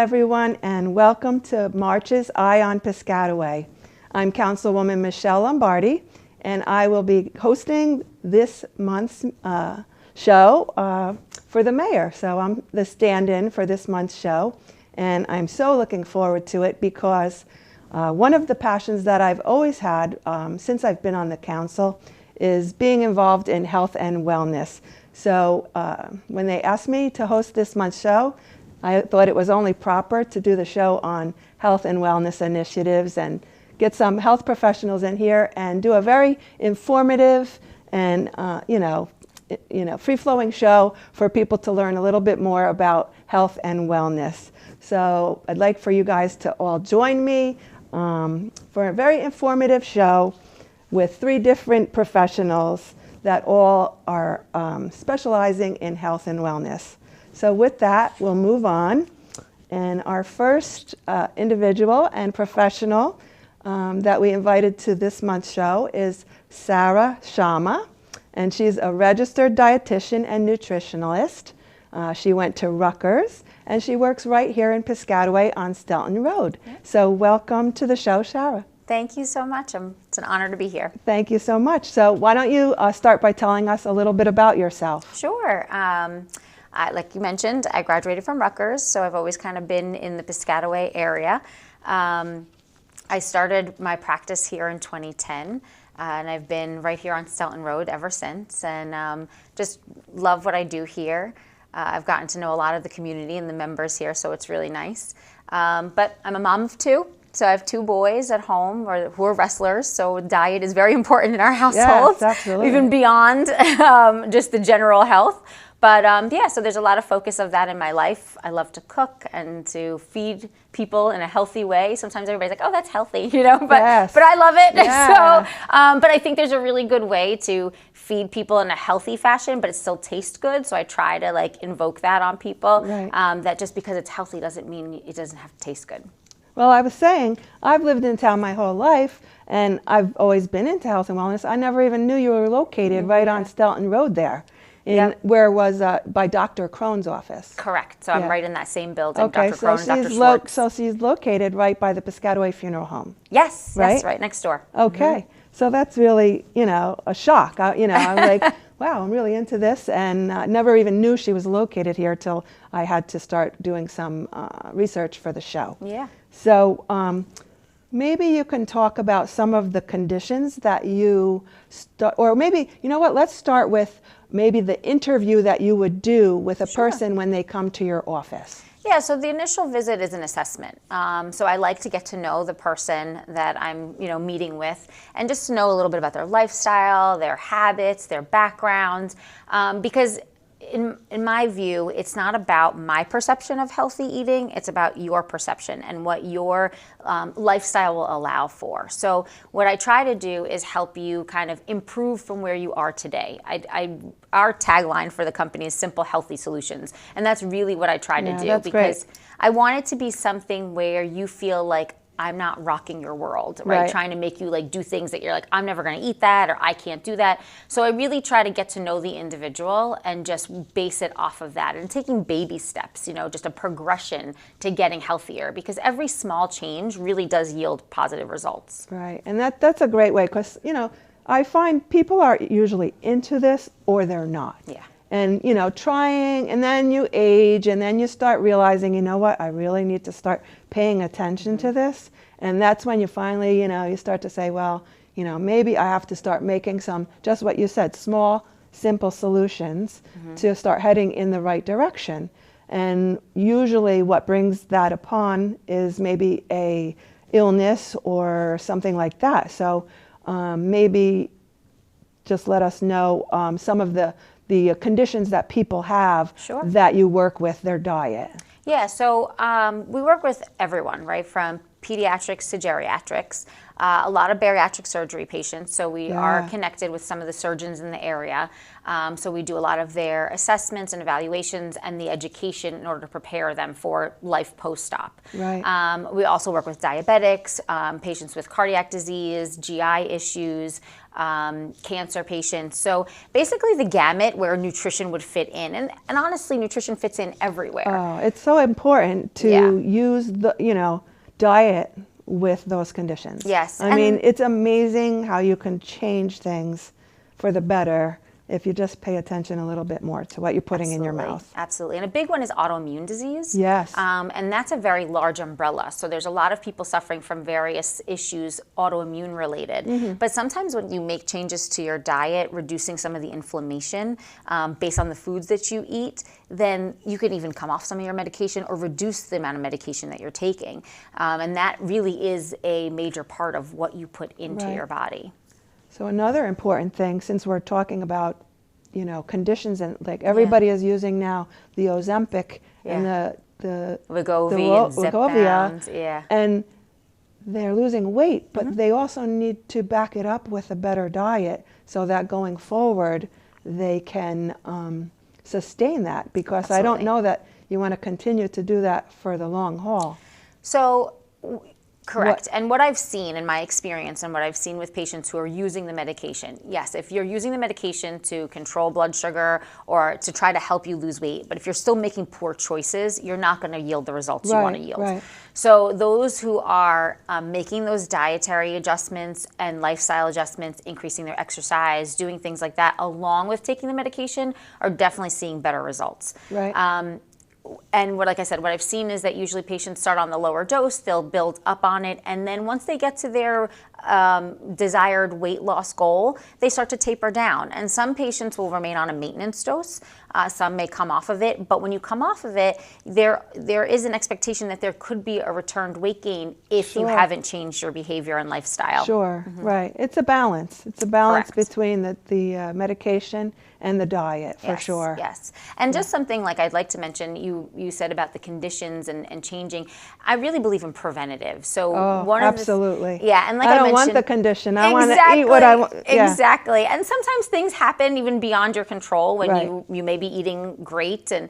everyone, and welcome to March's Eye on Piscataway. I'm Councilwoman Michelle Lombardi, and I will be hosting this month's show for the mayor. So I'm the stand-in for this month's show, and I'm so looking forward to it because one of the passions that I've always had since I've been on the council is being involved in health and wellness. So when they asked me to host this month's show, I thought it was only proper to do the show on health and wellness initiatives and get some health professionals in here and do a very informative and free-flowing show for people to learn a little bit more about health and wellness. So I'd like for you guys to all join me for a very informative show with 3 different professionals that all are specializing in health and wellness. So with that, we'll move on. And our first individual and professional that we invited to this month's show is Sara Shama, and she's a registered dietitian and nutritionalist. She went to Rutgers, and she works right here in Piscataway on Stelton Road. So welcome to the show, Sara. Thank you so much. It's an honor to be here. Thank you so much. So why don't you start by telling us a little bit about yourself? Sure. Like you mentioned, I graduated from Rutgers, so I've always kind of been in the Piscataway area. I started my practice here in 2010, and I've been right here on Stelton Road ever since, and just love what I do here. I've gotten to know a lot of the community and the members here, so it's really nice. But I'm a mom of 2. So I have 2 boys at home who are wrestlers, so diet is very important in our household. Yes, absolutely. Even beyond just the general health. But yeah, so there's a lot of focus of that in my life. I love to cook and to feed people in a healthy way. Sometimes everybody's like, oh, that's healthy, but Yes. but I love it. Yeah. So, but I think there's a really good way to feed people in a healthy fashion, but it still tastes good. So I try to invoke that on people. Right. That just because it's healthy doesn't mean it doesn't have to taste good. Well, I was saying, I've lived in town my whole life, and I've always been into health and wellness. I never even knew you were located right on Stelton Road there, where was by Dr. Crohn's office. Correct. So I'm right in that same building, Okay, Dr. Crohn, so Dr. Schwartz. so she's located right by the Piscataway Funeral Home. Yes, Right? yes, right next door. Okay, so that's really, a shock. I'm like, wow, I'm really into this, and never even knew she was located here till I had to start doing some research for the show. Yeah. So maybe you can talk about some of the conditions that you, or maybe, let's start with maybe the interview that you would do with a person when they come to your office. Yeah, so the initial visit is an assessment. So I like to get to know the person that I'm, meeting with, and just to know a little bit about their lifestyle, their habits, their background, because in my view, it's not about my perception of healthy eating, it's about your perception and what your lifestyle will allow for. So what I try to do is help you kind of improve from where you are today. Our tagline for the company is simple, healthy solutions. And that's really what I try to do, because I want it to be something where you feel like I'm not rocking your world, right? Trying to make you do things that you're like, I'm never going to eat that, or I can't do that. So I really try to get to know the individual and just base it off of that, and taking baby steps, just a progression to getting healthier, because every small change really does yield positive results. Right, and that's a great way, because, I find people are usually into this or they're not. Yeah. And, trying, and then you age, and then you start realizing, I really need to start paying attention to this. And that's when you finally, you start to say, well, maybe I have to start making some, just what you said, small, simple solutions to start heading in the right direction. And usually what brings that upon is maybe a illness or something like that. So maybe just let us know some of the conditions that people have that you work with their diet. Yeah, so we work with everyone, right? From pediatrics to geriatrics, a lot of bariatric surgery patients. So we are connected with some of the surgeons in the area. So we do a lot of their assessments and evaluations and the education in order to prepare them for life post-op. Right. We also work with diabetics, patients with cardiac disease, GI issues, cancer patients. So basically the gamut where nutrition would fit in. And honestly, nutrition fits in everywhere. Oh, it's so important to use the, diet with those conditions. Yes. I mean, it's amazing how you can change things for the better if you just pay attention a little bit more to what you're putting in your mouth. Absolutely. And a big one is autoimmune disease. Yes. And that's a very large umbrella. So there's a lot of people suffering from various issues, autoimmune related. But sometimes when you make changes to your diet, reducing some of the inflammation based on the foods that you eat, then you can even come off some of your medication or reduce the amount of medication that you're taking. And that really is a major part of what you put into your body. So another important thing, since we're talking about, conditions, and like everybody is using now the Ozempic and the Wegovy and Zepbound, and they're losing weight, but they also need to back it up with a better diet so that going forward they can sustain that, because I don't know that you want to continue to do that for the long haul. So correct. And what I've seen in my experience and what I've seen with patients who are using the medication, yes, if you're using the medication to control blood sugar or to try to help you lose weight, but if you're still making poor choices, you're not going to yield the results you want to yield. Right. So those who are making those dietary adjustments and lifestyle adjustments, increasing their exercise, doing things like that, along with taking the medication, are definitely seeing better results. Right. And like I said, what I've seen is that usually patients start on the lower dose, they'll build up on it, and then once they get to their desired weight loss goal, they start to taper down. And some patients will remain on a maintenance dose. Some may come off of it, but when you come off of it, there is an expectation that there could be a returned weight gain if you haven't changed your behavior and lifestyle. Sure, right. It's a balance. It's a balance Correct. between the medication and the diet, for sure. Yes. And just something like I'd like to mention, you said about the conditions and changing. I really believe in preventative. So one of absolutely. and like I don't mentioned, want the condition. I want to eat what I want. Exactly. And sometimes things happen even beyond your control when you may be eating great, and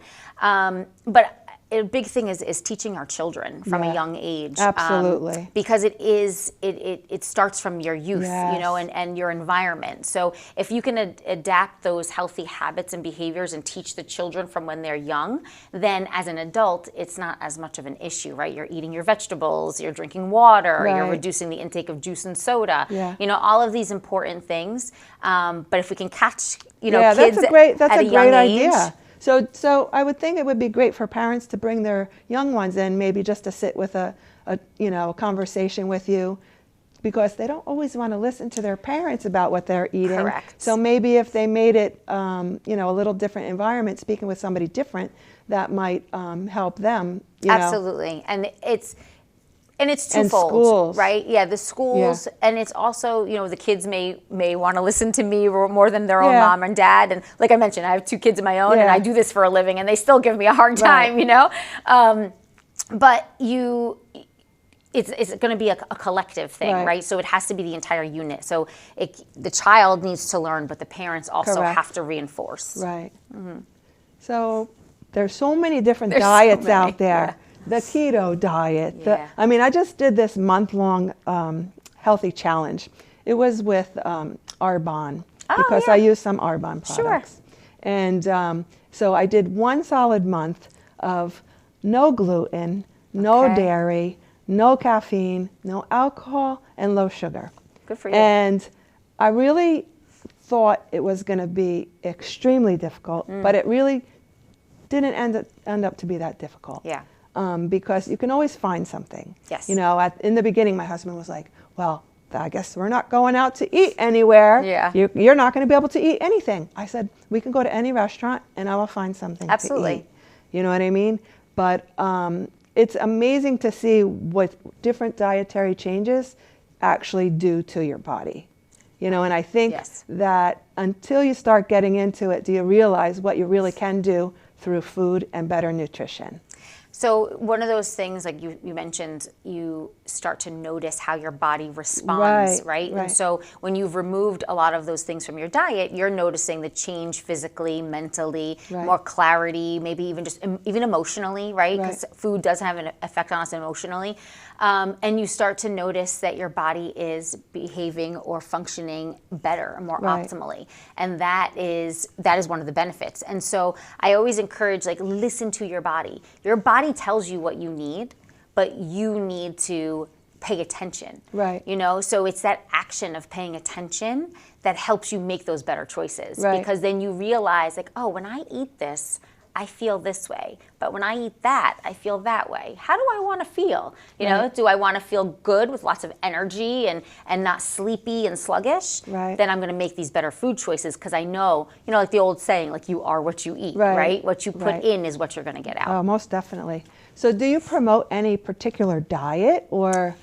but a big thing is teaching our children from a young age. Absolutely. Because it starts from your youth, and your environment. So if you can adapt those healthy habits and behaviors and teach the children from when they're young, then as an adult, it's not as much of an issue, right? You're eating your vegetables, you're drinking water, you're reducing the intake of juice and soda, all of these important things. But if we can catch, kids that's a great idea. Age, So I would think it would be great for parents to bring their young ones in, maybe just to sit with a conversation with you, because they don't always want to listen to their parents about what they're eating. Correct. So maybe if they made it, a little different environment, speaking with somebody different, that might help them. Absolutely. And it's twofold, and schools. right? Yeah, the schools, and it's also, the kids may want to listen to me more than their own mom and dad. And like I mentioned, I have 2 kids of my own, and I do this for a living, and they still give me a hard time, But it's going to be a collective thing, right? So it has to be the entire unit. So the child needs to learn, but the parents also have to reinforce. Right. So there's so many different diets out there. Yeah. The keto diet. I just did this month-long healthy challenge. It was with Arbonne, because I use some Arbonne products. Sure. And so I did 1 solid month of no gluten, no dairy, no caffeine, no alcohol, and low sugar. Good for you. And I really thought it was going to be extremely difficult, but it really didn't end up to be that difficult. Yeah. Because you can always find something. Yes. In the beginning, my husband was like, well, I guess we're not going out to eat anywhere. Yeah. You're not going to be able to eat anything. I said, we can go to any restaurant and I will find something Absolutely. to eat. You know what I mean? But it's amazing to see what different dietary changes actually do to your body. And I think that until you start getting into it, do you realize what you really can do through food and better nutrition. So one of those things, like you mentioned, you start to notice how your body responds, right? And so when you've removed a lot of those things from your diet, you're noticing the change physically, mentally, more clarity, maybe even just even emotionally, right? Because food does have an effect on us emotionally. And you start to notice that your body is behaving or functioning better, more optimally. And that is one of the benefits. And so I always encourage, like, listen to your body. Your body tells you what you need, but you need to pay attention. Right. You know, so it's that action of paying attention that helps you make those better choices. Because then you realize, like, oh, when I eat this, I feel this way. But when I eat that, I feel that way. How do I want to feel? You know, do I want to feel good with lots of energy and not sleepy and sluggish? Then I'm going to make these better food choices because I know, you know, like the old saying, like, you are what you eat, right? What you put in is what you're going to get out. Oh, most definitely. So do you promote any particular diet, or?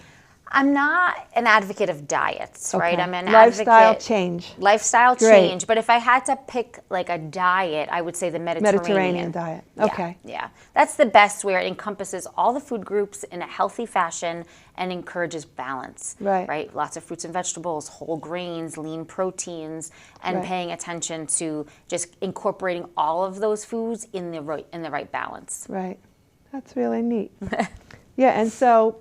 I'm not an advocate of diets, right? I'm an lifestyle advocate. change. Lifestyle change. But if I had to pick like a diet, I would say the Mediterranean diet. Okay. Yeah. That's the best, where it encompasses all the food groups in a healthy fashion and encourages balance. Right? Lots of fruits and vegetables, whole grains, lean proteins, and paying attention to just incorporating all of those foods in the right balance. Right. That's really neat. Yeah, and so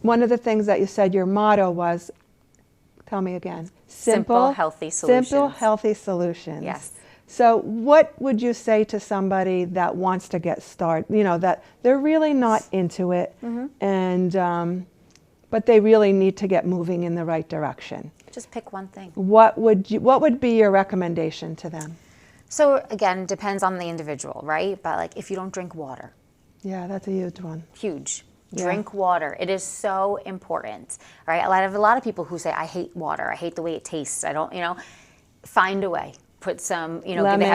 one of the things that you said your motto was, tell me again. Simple, healthy solutions. Simple, healthy solutions. Yes. So what would you say to somebody that wants to get started, you know, that they're really not into it, and but they really need to get moving in the right direction? Just pick one thing. What would be your recommendation to them? So again, depends on the individual, right? But like, if you don't drink water. Yeah, that's a huge one. Huge. Drink water. It is so important, right? A lot of people who say, I hate water. I hate the way it tastes. I don't, you know, find a way. Put some, you know, lemon. They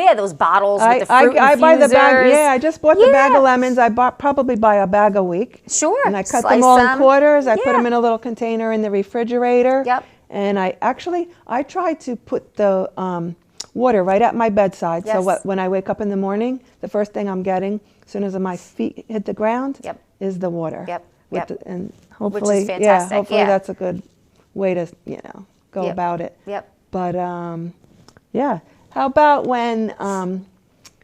have those bottles with the fruit I buy the bag. infusers. Yeah, I just bought the bag of lemons. I probably buy a bag a week. Sure. And I cut them all in quarters. I put them in a little container in the refrigerator. Yep. And I try to put the water right at my bedside. Yes. So when I wake up in the morning, the first thing I'm getting, as soon as my feet hit the ground, is the water. And hopefully, which is fantastic. Hopefully that's a good way to, you know, go about it. But yeah. How about when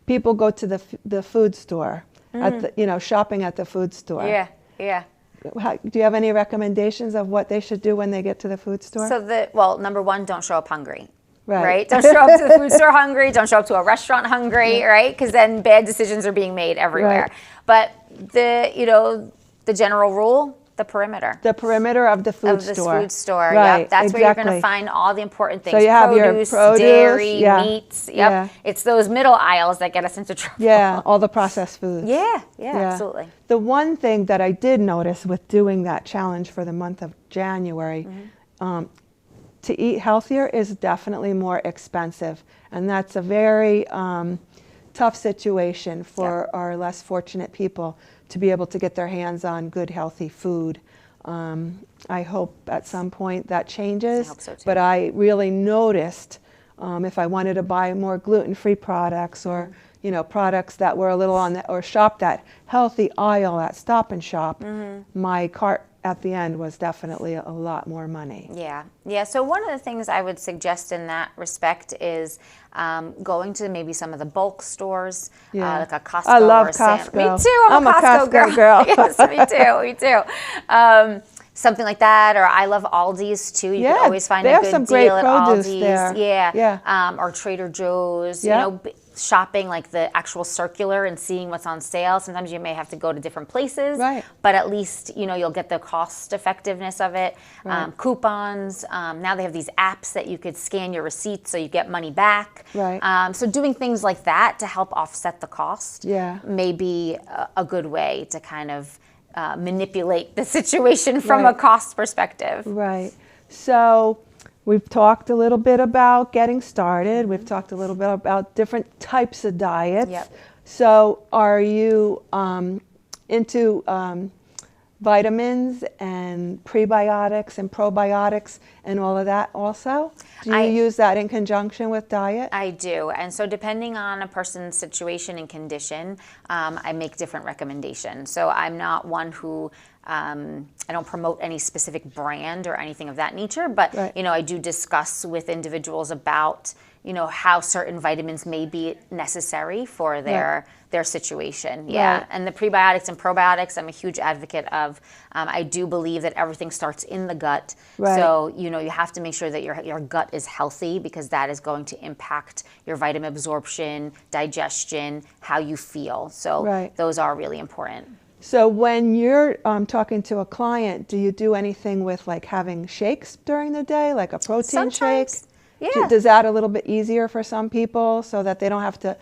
people go to the food store, at the, you know, shopping at the food store? Yeah. Do you have any recommendations of what they should do when they get to the food store? So number one, don't show up hungry. Right? Don't show up to the food store hungry. Don't show up to a restaurant hungry, right? Because then bad decisions are being made everywhere. But the general rule, the perimeter. The perimeter of the food store. Food store. Right, That's where you're going to find all the important things. So you have produce, your produce, dairy, meats. It's those middle aisles that get us into trouble. Yeah, all the processed foods. Yeah, absolutely. The one thing that I did notice with doing that challenge for the month of January, to eat healthier is definitely more expensive. And that's a very tough situation for our less fortunate people to be able to get their hands on good, healthy food. I hope at some point that changes. I hope so too. But I really noticed if I wanted to buy more gluten-free products, or you know, products that were a little on the, or shop that healthy aisle at Stop and Shop, my cart at the end was definitely a lot more money. Yeah. So one of the things I would suggest in that respect is going to maybe some of the bulk stores, like a Costco. I love or Costco. Me too. I'm a Costco girl. Yes, me too. Something like that, or I love Aldi's too. You can always find a good deal at Aldi's. There. Or Trader Joe's. You know, shopping like the actual circular and seeing what's on sale. Sometimes you may have to go to different places, but at least you know you'll get the cost effectiveness of it. Coupons. Now they have these apps that you could scan your receipts so you get money back. So doing things like that to help offset the cost may be a good way to kind of manipulate the situation from a cost perspective. So we've talked a little bit about getting started. We've talked a little bit about different types of diets. So are you into vitamins and prebiotics and probiotics and all of that also? Do you use that in conjunction with diet? I do. And so depending on a person's situation and condition, I make different recommendations. So I'm not one who, I don't promote any specific brand or anything of that nature, but, Right. I do discuss with individuals about, how certain vitamins may be necessary for their situation. Yeah. Right. And the prebiotics and probiotics, I'm a huge advocate of. I do believe that everything starts in the gut. Right. So, you have to make sure that your gut is healthy, because that is going to impact your vitamin absorption, digestion, how you feel. So Right. those are really important. So when you're talking to a client, do you do anything with like having shakes during the day, like a protein shake? Sometimes, yeah. Does that a little bit easier for some people so that they don't have to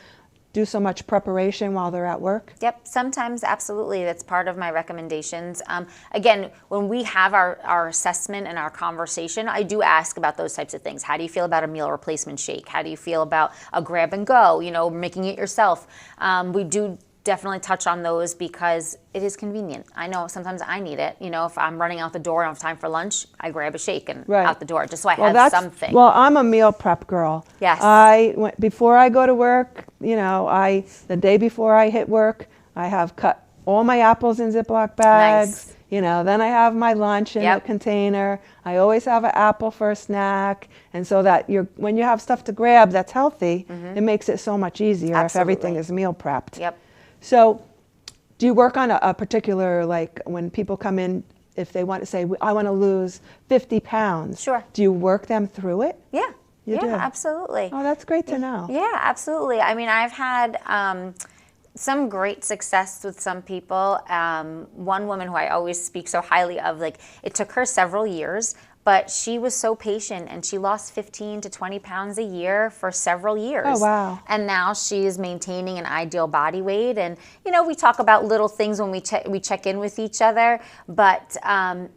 do so much preparation while they're at work? Yep, sometimes, absolutely. That's part of my recommendations. Again, when we have our assessment and our conversation, I do ask about those types of things. How do you feel about a meal replacement shake? How do you feel about a grab and go, making it yourself? We do definitely touch on those because it is convenient. I know sometimes I need it. If I'm running out the door and I have time for lunch, I grab a shake and Right. out the door, just so I have something. Well, I'm a meal prep girl. Yes. Before I go to work, the day before I hit work, I have cut all my apples in Ziploc bags. Nice. Then I have my lunch in a Yep. container. I always have an apple for a snack. And so that when you have stuff to grab that's healthy, it makes it so much easier if everything Absolutely. is meal prepped. Yep. So do you work on a particular, like when people come in, if they want to say, I want to lose 50 pounds. Sure. Do you work them through it? Yeah. You do? Absolutely. Oh, that's great to know. Yeah, absolutely. I mean, I've had some great success with some people. One woman who I always speak so highly of, it took her several years, but she was so patient and she lost 15 to 20 pounds a year for several years. Oh, wow. And now she is maintaining an ideal body weight. And, we talk about little things when we check in with each other, but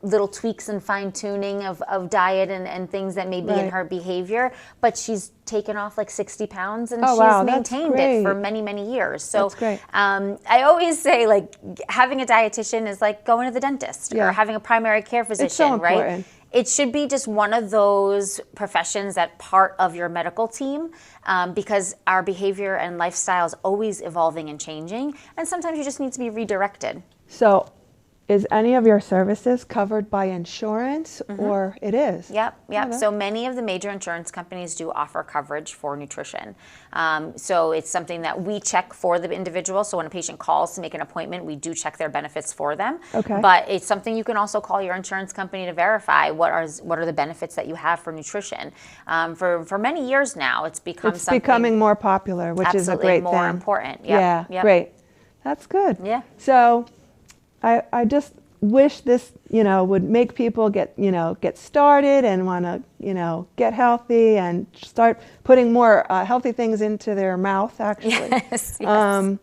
little tweaks and fine tuning of diet and things that may be in Right. her behavior. But she's taken off 60 pounds and Oh, she's wow, that's maintained it for great. many, many years. So That's great. I always say having a dietitian is like going to the dentist Yeah. or having a primary care physician, It's so right? important. It should be just one of those professions that part of your medical team, because our behavior and lifestyle is always evolving and changing, and sometimes you just need to be redirected. So is any of your services covered by insurance or it is? Yep. Oh, So many of the major insurance companies do offer coverage for nutrition. So it's something that we check for the individual. So when a patient calls to make an appointment, we do check their benefits for them. Okay. But it's something you can also call your insurance company to verify what are the benefits that you have for nutrition. For many years now, it's become It's something becoming more popular, which is a absolutely great more thing. important. Yep. Yeah, Yep. great. That's good. Yeah. So I just wish this, would make people get started and want to, get healthy and start putting more healthy things into their mouth, actually. Yes. Yes.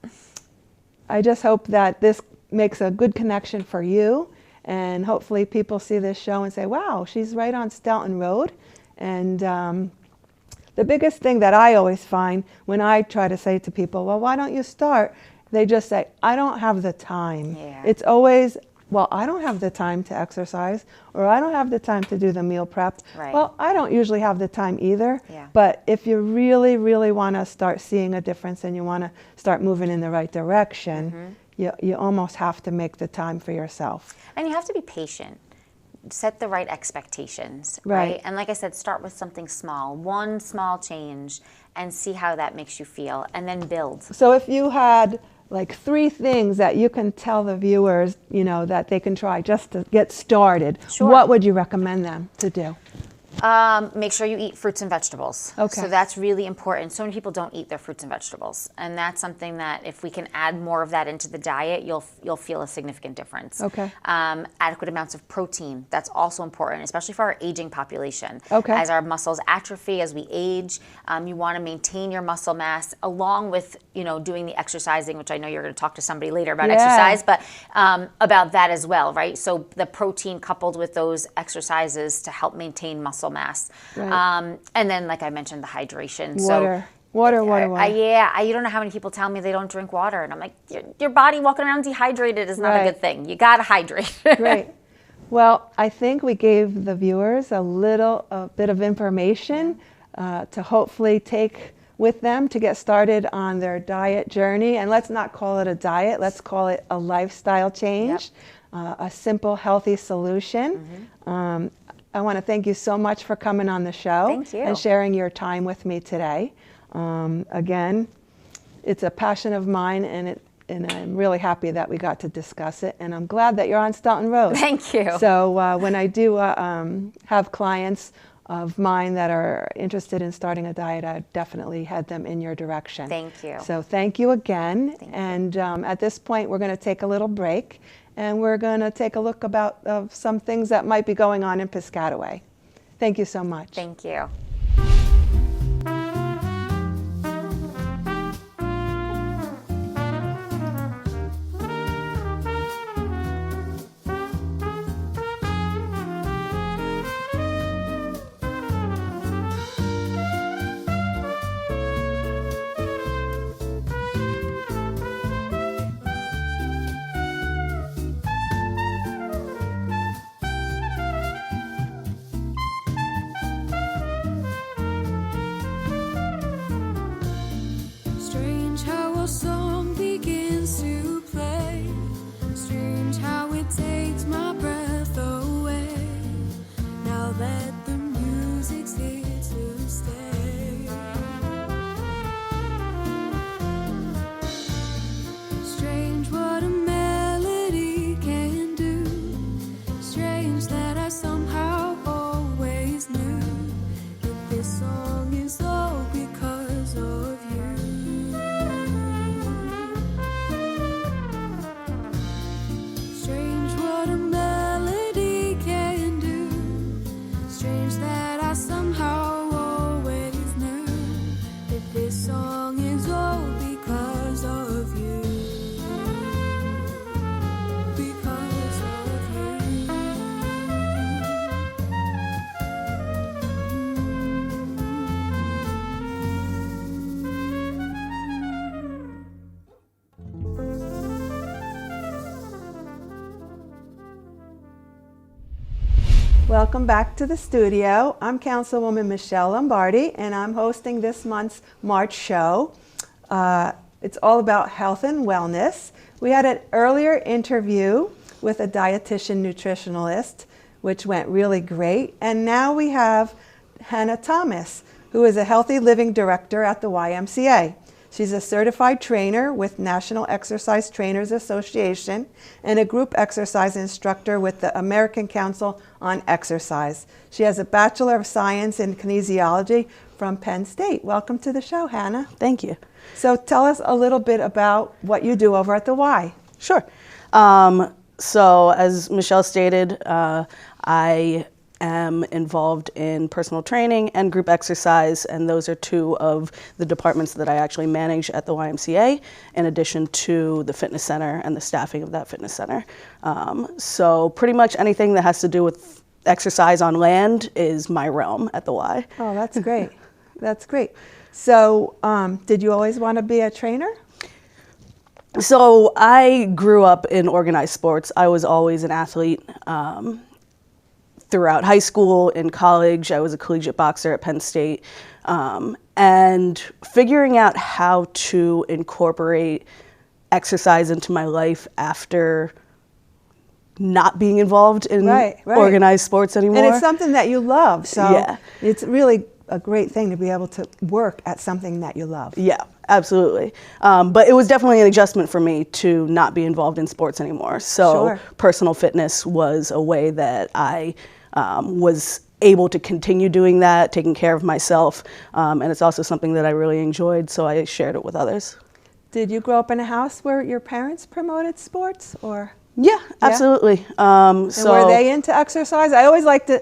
I just hope that this makes a good connection for you, and hopefully people see this show and say, wow, she's right on Stelton Road. And the biggest thing that I always find when I try to say to people, well, why don't you start? They just say, I don't have the time. Yeah. It's always, well, I don't have the time to exercise, or I don't have the time to do the meal prep. Right. Well, I don't usually have the time either. Yeah. But if you really, really want to start seeing a difference and you want to start moving in the right direction, you almost have to make the time for yourself. And you have to be patient. Set the right expectations, Right. right? And like I said, start with something small, one small change, and see how that makes you feel, and then build. So if you had like 3 things that you can tell the viewers, that they can try just to get started, Sure. what would you recommend them to do? Make sure you eat fruits and vegetables. Okay. So that's really important. So many people don't eat their fruits and vegetables, and that's something that if we can add more of that into the diet, you'll feel a significant difference. Okay. Adequate amounts of protein. That's also important, especially for our aging population. Okay. As our muscles atrophy, as we age, you want to maintain your muscle mass along with doing the exercising, which I know you're going to talk to somebody later about exercise, but about that as well, right? So the protein coupled with those exercises to help maintain muscle mass. Right. And then, like I mentioned, the hydration. Water. Water. You don't know how many people tell me they don't drink water. And I'm like, your body walking around dehydrated is not a good thing. You got to hydrate. Great. Well, I think we gave the viewers a bit of information to hopefully take with them to get started on their diet journey. And let's not call it a diet, let's call it a lifestyle change, a simple, healthy solution. I want to thank you so much for coming on the show. Thank you. And sharing your time with me today. Again, it's a passion of mine, and I'm really happy that we got to discuss it, and I'm glad that you're on Staunton Road. Thank you. So when I do have clients of mine that are interested in starting a diet, I definitely head them in your direction. Thank you. So thank you again. Thank you. And at this point, we're going to take a little break, and we're going to take a look about some things that might be going on in Piscataway. Thank you so much. Thank you. Strange how a song begins to play. Strange how it takes my breath away. Now that the music's here to stay. Strange what a melody can do. Strange that I somehow always knew that this song is all because of you. Strange what a melody can do. Strange that I somehow always knew that this song is all because of you. Because of you. Welcome back to the studio. I'm Councilwoman Michelle Lombardi, and I'm hosting this month's March show. It's all about health and wellness. We had an earlier interview with a dietitian nutritionalist, which went really great. And now we have Hannah Thomas, who is a healthy living director at the YMCA. She's a certified trainer with National Exercise Trainers Association and a group exercise instructor with the American Council on Exercise. She has a Bachelor of Science in Kinesiology from Penn State. Welcome to the show, Hannah. Thank you. So tell us a little bit about what you do over at the Y. Sure. So as Michelle stated, I am involved in personal training and group exercise, and those are two of the departments that I actually manage at the YMCA, in addition to the fitness center and the staffing of that fitness center. So pretty much anything that has to do with exercise on land is my realm at the Y. Oh, that's great. That's great. So did you always want to be a trainer? So I grew up in organized sports. I was always an athlete. Throughout high school, in college, I was a collegiate boxer at Penn State. And figuring out how to incorporate exercise into my life after not being involved in organized sports anymore. And it's something that you love, so yeah. It's really a great thing to be able to work at something that you love. Yeah, absolutely. But it was definitely an adjustment for me to not be involved in sports anymore. So personal fitness was a way that I was able to continue doing that, taking care of myself. And it's also something that I really enjoyed, so I shared it with others. Did you grow up in a house where your parents promoted sports, or? Yeah, absolutely. And were they into exercise? I always like to,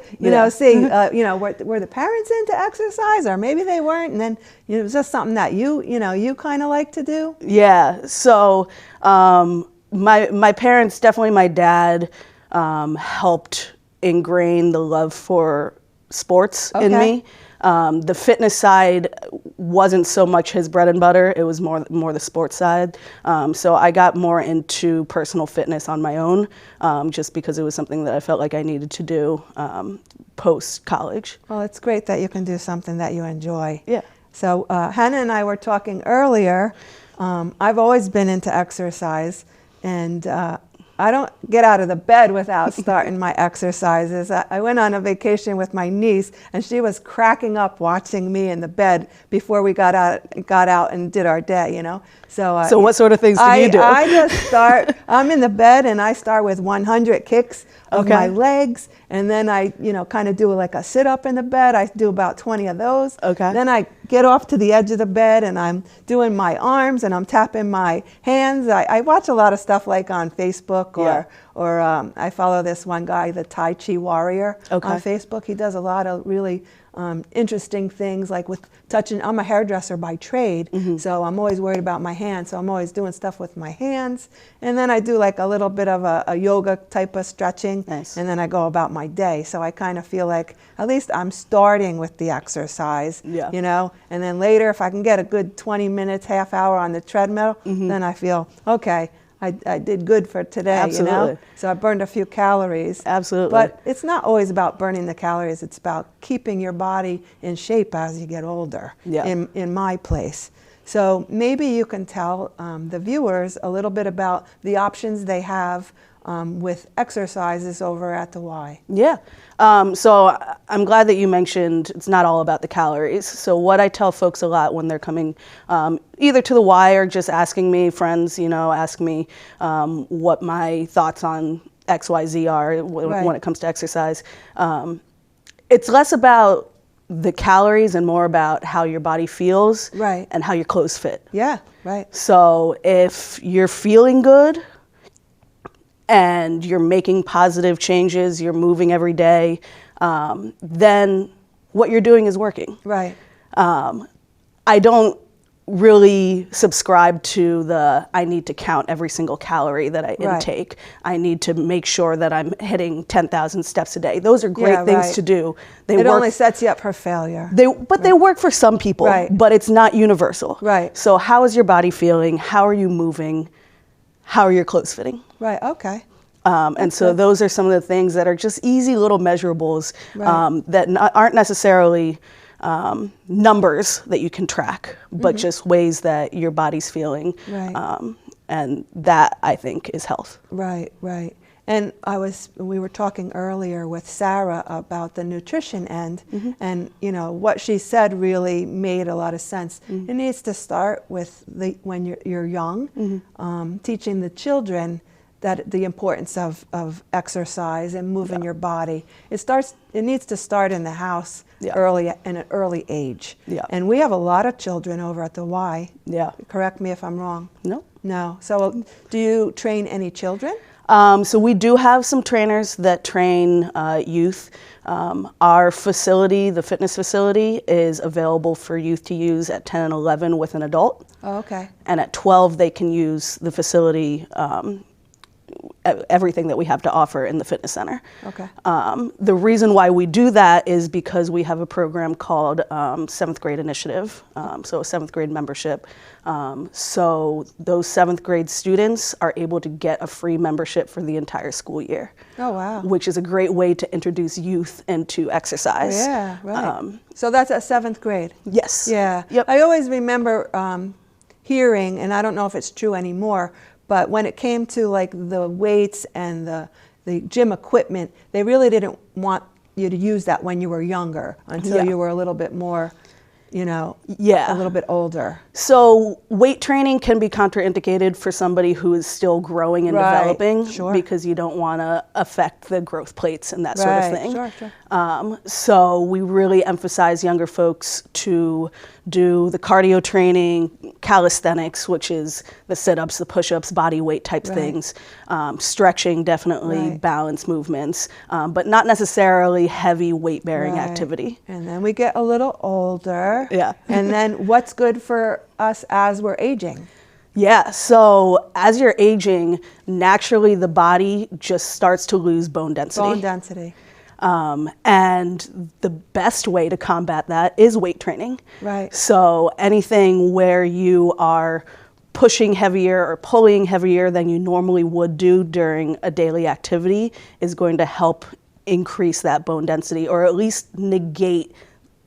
see, were the parents into exercise, or maybe they weren't, and then it was just something that you kind of like to do? Yeah. So my parents, definitely my dad, helped ingrain the love for sports in me. The fitness side wasn't so much his bread and butter. It was more the sports side. So I got more into personal fitness on my own, just because it was something that I felt like I needed to do post-college. Well, it's great that you can do something that you enjoy. Yeah. So Hannah and I were talking earlier. I've always been into exercise, and I don't get out of the bed without starting my exercises. I went on a vacation with my niece, and she was cracking up watching me in the bed before we got out and did our day, you know. So what sort of things do you do? I just start, I'm in the bed and I start with 100 kicks of my legs, and then I, kind of do like a sit up in the bed. I do about 20 of those. Okay. Then I get off to the edge of the bed and I'm doing my arms and I'm tapping my hands. I watch a lot of stuff like on Facebook or I follow this one guy, the Tai Chi Warrior, on Facebook. He does a lot of really interesting things, like with touching. I'm a hairdresser by trade, so I'm always worried about my hands, so I'm always doing stuff with my hands. And then I do like a little bit of a yoga type of stretching, and then I go about my day. So I kind of feel like at least I'm starting with the exercise, and then later if I can get a good 20 minutes, half hour on the treadmill, then I feel, okay, I did good for today. Absolutely. So I burned a few calories. Absolutely. But it's not always about burning the calories. It's about keeping your body in shape as you get older, in my place. So maybe you can tell the viewers a little bit about the options they have with exercises over at the Y. Yeah. So I'm glad that you mentioned it's not all about the calories. So what I tell folks a lot when they're coming either to the Y or just asking me, friends, ask me what my thoughts on XYZ are when it comes to exercise. It's less about the calories and more about how your body feels and how your clothes fit. Yeah, right. So if you're feeling good, and you're making positive changes, you're moving every day, then what you're doing is working. Right. I don't really subscribe to the I need to count every single calorie that I intake. I need to make sure that I'm hitting 10,000 steps a day. Those are great things to do. It only sets you up for failure. But they work for some people, but it's not universal. Right. So how is your body feeling? How are you moving? How are your clothes fitting? Right, okay. And so those are some of the things that are just easy little measurables that aren't necessarily numbers that you can track, but just ways that your body's feeling. Right. And that, I think, is health. Right, right. And we were talking earlier with Sara about the nutrition end, and what she said really made a lot of sense. It needs to start with when you're young, teaching the children that the importance of exercise and moving your body. It needs to start in the house early, in an early age. And we have a lot of children over at the Y. Correct me if I'm wrong. No. So do you train any children? So we do have some trainers that train youth. Our facility, the fitness facility, is available for youth to use at 10 and 11 with an adult. Oh, okay. And at 12, they can use the facility, everything that we have to offer in the fitness center. Okay. The reason why we do that is because we have a program called 7th Grade Initiative, so a 7th grade membership. So those 7th grade students are able to get a free membership for the entire school year. Oh, wow. Which is a great way to introduce youth into exercise. Yeah, right. So that's at 7th grade? Yes. Yeah. Yep. I always remember hearing, and I don't know if it's true anymore, but when it came to like the weights and the gym equipment, they really didn't want you to use that when you were younger until you were a little bit more, a little bit older. So weight training can be contraindicated for somebody who is still growing and developing because you don't want to affect the growth plates and that sort of thing. Sure. So we really emphasize younger folks to do the cardio training, calisthenics, which is the sit-ups, the push-ups, body weight type things, stretching definitely, balance movements, but not necessarily heavy weight-bearing activity. And then we get a little older. Yeah. And then what's good for us as we're aging? Yeah, so as you're aging, naturally the body just starts to lose bone density. Bone density. And the best way to combat that is weight training. Right. So anything where you are pushing heavier or pulling heavier than you normally would do during a daily activity is going to help increase that bone density, or at least negate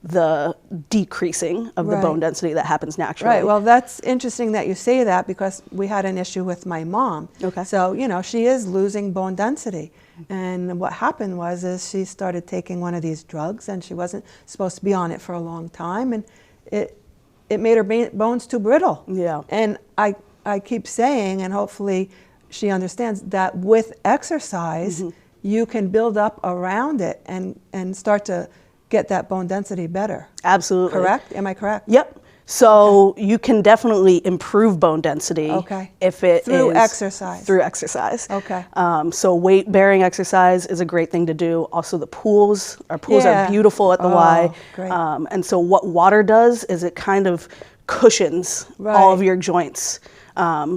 the decreasing of the Right. bone density that happens naturally. Right. Well, that's interesting that you say that, because we had an issue with my mom. Okay. So, she is losing bone density. And what happened is she started taking one of these drugs, and she wasn't supposed to be on it for a long time, and it made her bones too brittle. Yeah. And I keep saying, and hopefully she understands, that with exercise, you can build up around it and start to get that bone density better. Absolutely. Correct? Am I correct? Yep. So you can definitely improve bone density if it Through is exercise. Through exercise. Okay. So weight bearing exercise is a great thing to do. Also the pools. Our pools Yeah. are beautiful at the Y. Great. And so what water does is it kind of cushions Right. all of your joints.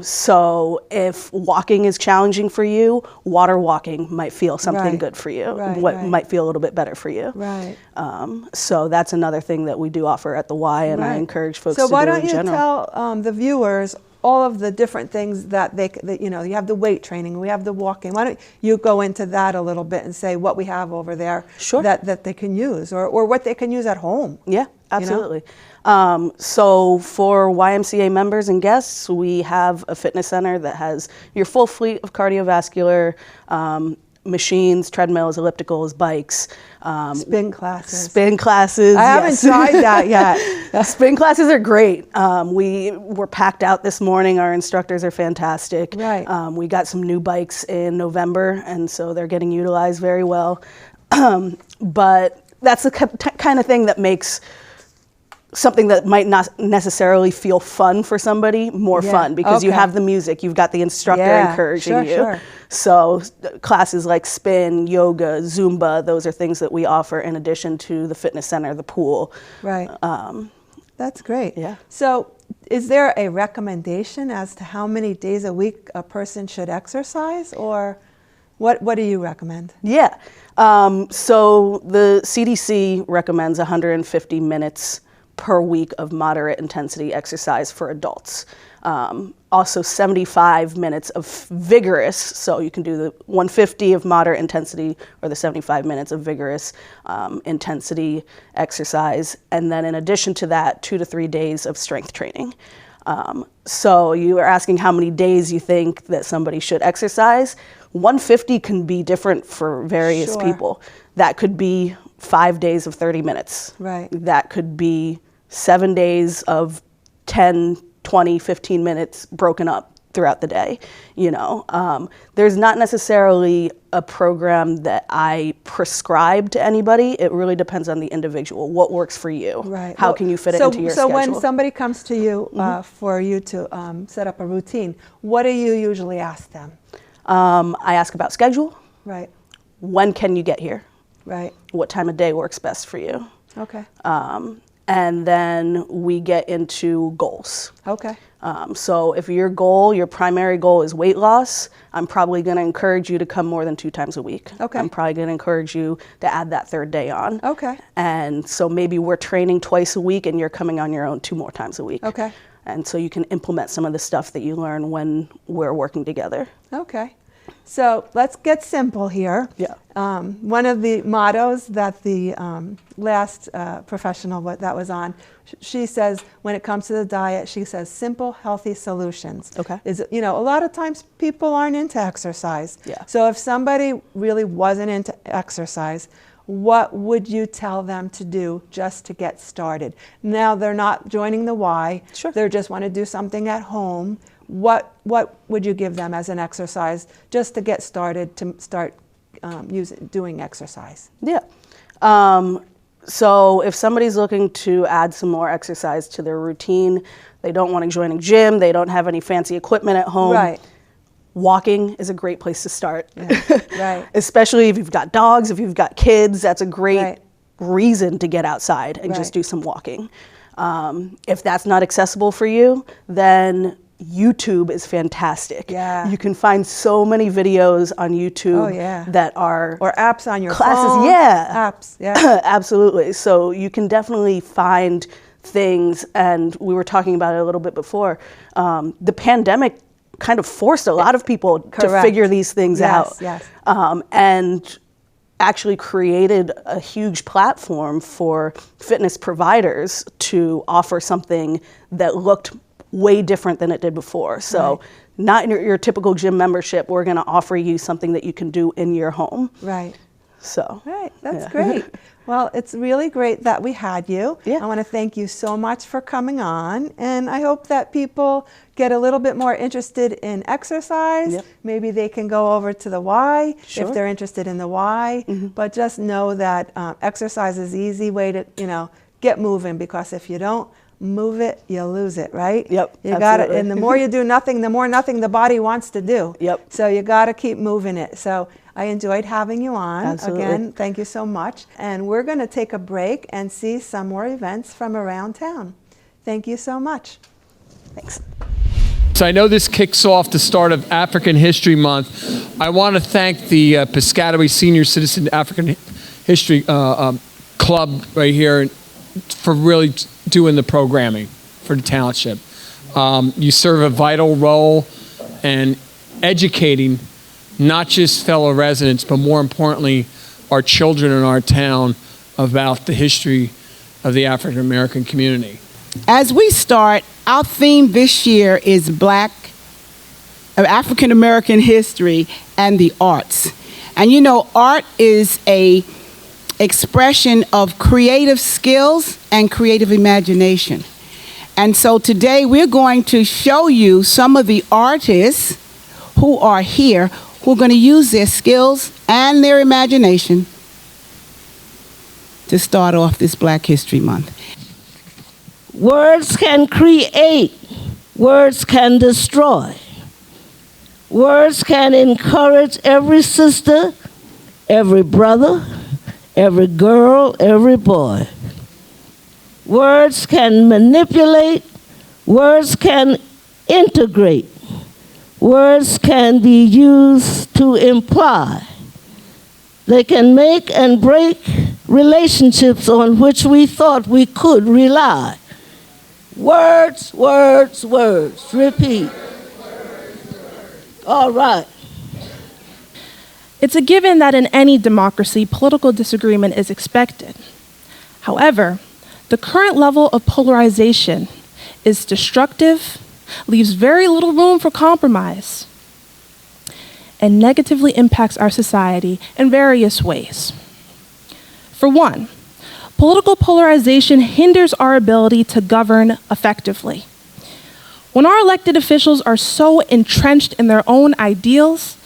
So if walking is challenging for you, water walking might feel something Right. good for you. Right. Might feel a little bit better for you. Right. So that's another thing that we do offer at the Y, and I Right. encourage folks So to why do don't in you general. tell the viewers all of the different things that you have the weight training, we have the walking. Why don't you go into that a little bit and say what we have over there Sure. that they can use, or what they can use at home? Yeah, absolutely. So for YMCA members and guests, we have a fitness center that has your full fleet of cardiovascular machines, treadmills, ellipticals, bikes. Spin classes. Spin classes. I haven't tried that yet. Spin classes are great. We were packed out this morning. Our instructors are fantastic. Right. We got some new bikes in November, and so they're getting utilized very well. But that's the kind of thing that makes something that might not necessarily feel fun for somebody more fun, because you Okay. have the music, you've got the instructor Yeah, encouraging you. sure. So classes like spin, yoga, Zumba, those are things that we offer in addition to the fitness center, the pool. Right. That's great. Yeah. So is there a recommendation as to how many days a week a person should exercise, or what do you recommend? Yeah. So the CDC recommends 150 minutes per week of moderate intensity exercise for adults. Also 75 minutes of vigorous, so you can do the 150 of moderate intensity or the 75 minutes of vigorous intensity exercise. And then in addition to that, 2 to 3 days of strength training. So you are asking how many days you think that somebody should exercise. 150 can be different for various Sure. people. That could be 5 days of 30 minutes. Right. That could be 7 days of 10, 20, 15 minutes broken up throughout the day. There's not necessarily a program that I prescribe to anybody. It really depends on the individual. What works for you? Right. How Well, can you fit it into your so schedule? when somebody comes to you for you to set up a routine, what do you usually ask them? I ask about schedule. Right. When can you get here? Right. What time of day works best for you? Okay. And then we get into goals. Okay. So if your primary goal is weight loss, I'm probably going to encourage you to come more than 2 times a week. Okay. I'm probably going to encourage you to add that 3rd day on. Okay. And so maybe we're training twice a week and you're coming on your own 2 more times a week. Okay. And so you can implement some of the stuff that you learn when we're working together. Okay. So let's get simple here. Yeah. One of the mottos that the last professional that was on, she says, when it comes to the diet, she says, simple, healthy solutions. Okay. A lot of times people aren't into exercise. Yeah. So if somebody really wasn't into exercise, what would you tell them to do just to get started? Now they're not joining the Y. Sure. They just want to do something at home. What would you give them as an exercise just to get started, to start doing exercise? Yeah. So if somebody's looking to add some more exercise to their routine, they don't want to join a gym, they don't have any fancy equipment at home. Right. Walking is a great place to start. Yeah. Right. Especially if you've got dogs, if you've got kids, that's a great Right. reason to get outside and just Right. do some walking. If that's not accessible for you, then YouTube is fantastic. Yeah. You can find so many videos on YouTube that are or apps on your classes. phone. Yeah, apps. Yeah, absolutely. So you can definitely find things, and we were talking about it a little bit before. The pandemic kind of forced a lot of people to figure these things out. Yes. And actually created a huge platform for fitness providers to offer something that looked way different than it did before. So not in your typical gym membership, we're going to offer you something that you can do in your home. Right. So. Right, that's great. Well, it's really great that we had you. Yeah. I want to thank you so much for coming on, and I hope that people get a little bit more interested in exercise. Yep. Maybe they can go over to the Y Sure. if they're interested in the Y, but just know that exercise is an easy way to, get moving, because if you don't move it, you lose it, right? Yep, You got it, absolutely. and the more you do nothing, the more nothing the body wants to do. Yep. So you got to keep moving it. So I enjoyed having you on. Absolutely. Again, thank you so much. And we're going to take a break and see some more events from around town. Thank you so much. Thanks. So I know this kicks off the start of African History Month. I want to thank the Piscataway Senior Citizen African History Club right here for really doing the programming for the township. You serve a vital role in educating not just fellow residents, but more importantly, our children in our town about the history of the African American community. As we start, our theme this year is African American history and the arts. And art is a expression of creative skills and creative imagination. And so today we're going to show you some of the artists who are here who are going to use their skills and their imagination to start off this Black History Month. Words can create, words can destroy. Words can encourage every sister, every brother, every girl, every boy. Words can manipulate, words can integrate, words can be used to imply. They can make and break relationships on which we thought we could rely. Words, words, words. Repeat. All right. It's a given that in any democracy, political disagreement is expected. However, the current level of polarization is destructive, leaves very little room for compromise, and negatively impacts our society in various ways. For one, political polarization hinders our ability to govern effectively. When our elected officials are so entrenched in their own ideals,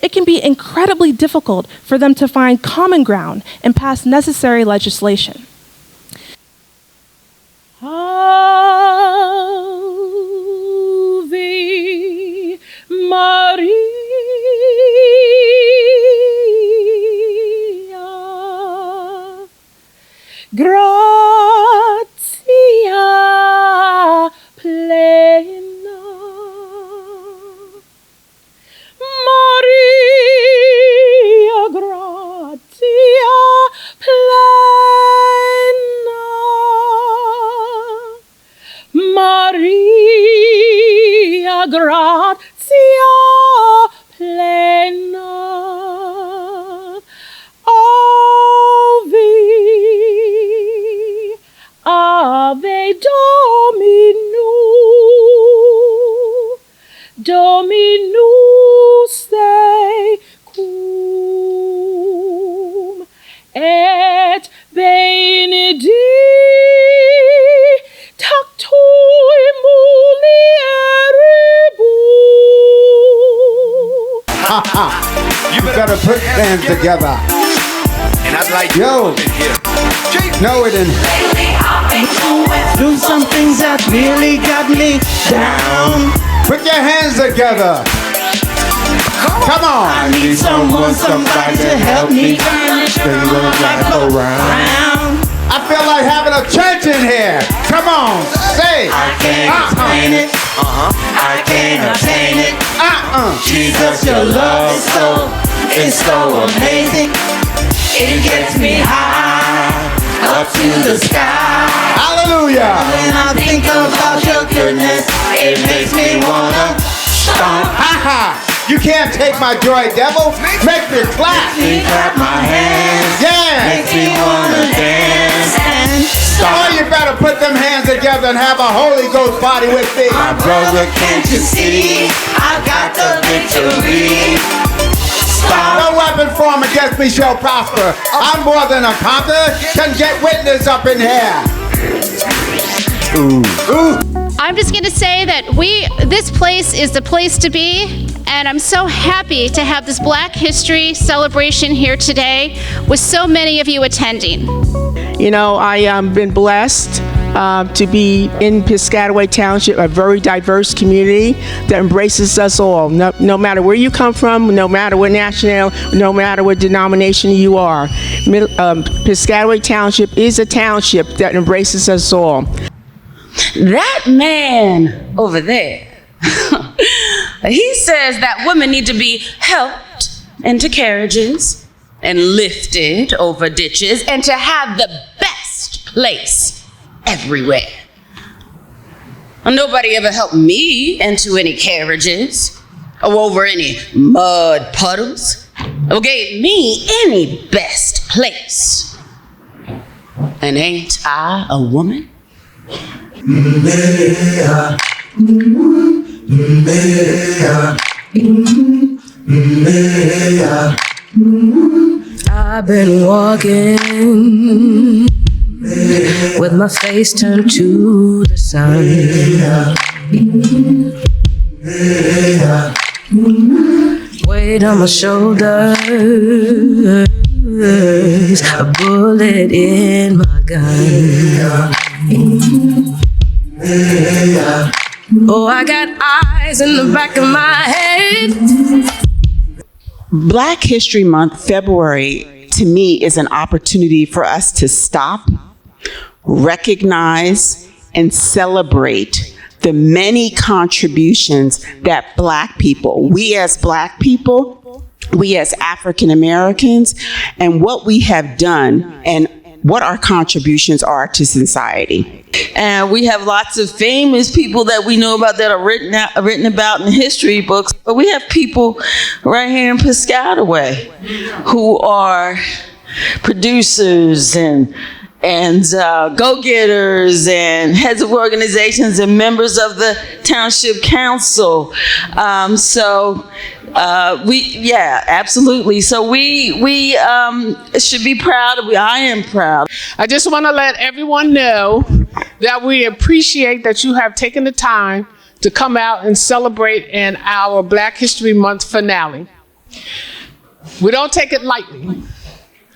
it can be incredibly difficult for them to find common ground and pass necessary legislation. Ave Maria, gratia plena, Maria, gratia plena, Maria, gratia plena. Ave Dominus tecum, et benedicta tui mulieribus. You better put hands together. And I'd like Yo. to here. No, it didn't. Do some things that really got me down. Put your hands together. Come on. I need someone, somebody to help me turn this life around. I feel like having a church in here. Come on, say. I can't explain it. I can't obtain it. Jesus, your love is so amazing. It gets me high, up to the sky. Hallelujah. When I think about your goodness, it makes me wanna stomp. Ha ha. You can't take my joy, devil. Make me clap. Makes me clap my hands. Yeah. Makes me wanna dance and Oh, stomp. you better put them hands together and have a Holy Ghost party with me. My brother, can't you see? I got the victory. No weapon formed against me shall prosper. I'm more than a conqueror. Can get witness up in here. I'm just going to say that this place is the place to be, and I'm so happy to have this Black History celebration here today with so many of you attending. You know, I been blessed to be in Piscataway Township, a very diverse community that embraces us all, no matter where you come from, no matter what national, no matter what denomination you are. Piscataway Township is a township that embraces us all. That man over there, he says that women need to be helped into carriages and lifted over ditches and to have the best place everywhere. Nobody ever helped me into any carriages or over any mud puddles or gave me any best place. And ain't I a woman? I've been walking with my face turned to the sun. Weight on my shoulders, a bullet in my gun. Oh, I got eyes in the back of my head. Black History Month, February, to me, is an opportunity for us to stop, recognize, and celebrate the many contributions that Black people, we as Black people, we as African Americans, and what we have done and what our contributions are to society. And we have lots of famous people that we know about that are written about in history books. But we have people right here in Piscataway who are producers and go-getters and heads of organizations and members of the township council. Absolutely. So we should be proud. I am proud. I just want to let everyone know that we appreciate that you have taken the time to come out and celebrate in our Black History Month finale. We don't take it lightly,